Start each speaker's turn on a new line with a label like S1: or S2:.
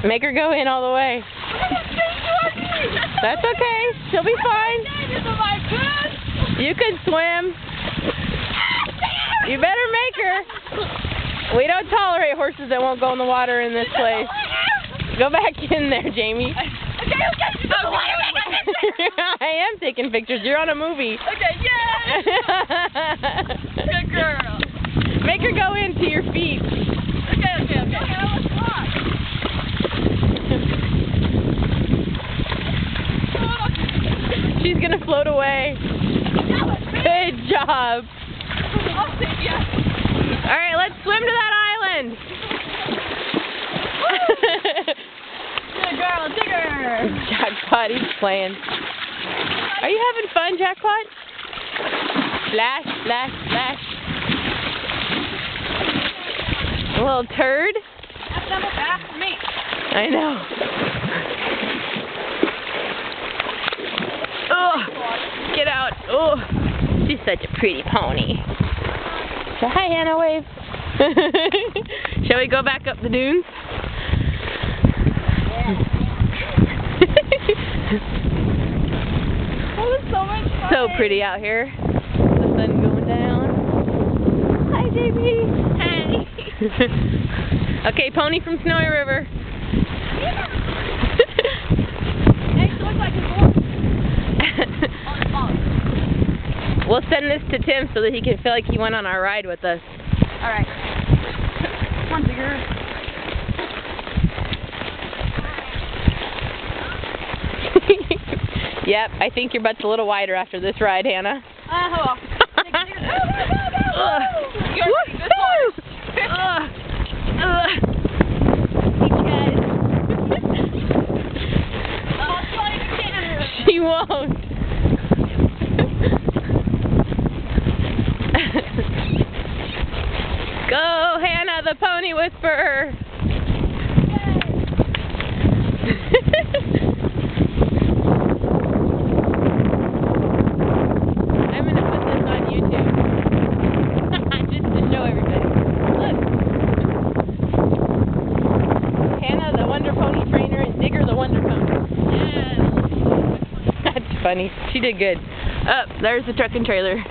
S1: Make her go in all the way. That's okay. She'll be fine. You can swim. You better make her. We don't tolerate horses that won't go in the water in this place. Go back in there, Jamie. I am taking pictures. You're on a movie.
S2: Okay, yay! Good girl.
S1: Make her go into your feet.
S2: Okay. Let's walk.
S1: She's gonna float away. Good job.
S2: I'll take you.
S1: All right, let's swim to that island.
S2: Good girl, digger.
S1: Jackpot, he's playing. Are you having fun, Jackpot? Splash, splash, splash. A little turd.
S2: That's never fast for me.
S1: I know. Oh, get out. Oh, she's such a pretty pony. So hi, Hannah, wave. Shall we go back up the dunes?
S2: That was so much fun.
S1: So pretty out here. The sun going down. Hi, JB.
S2: Hey.
S1: Okay, pony from Snowy River.
S2: Hey, it looks like it's
S1: We'll send this to Tim so that he can feel like he went on our ride with us.
S2: Alright. Come on, digger.
S1: Yep, I think your butt's a little wider after this ride, Hannah.
S2: Hold on.
S1: She won't. Go, Hannah, the pony whisperer. I'm going to put this on YouTube. Just to show everybody. Look. Hannah, the Wonder Pony trainer, and Digger, the Wonder Pony.
S2: Yes.
S1: That's funny. She did good. Oh, there's the truck and trailer.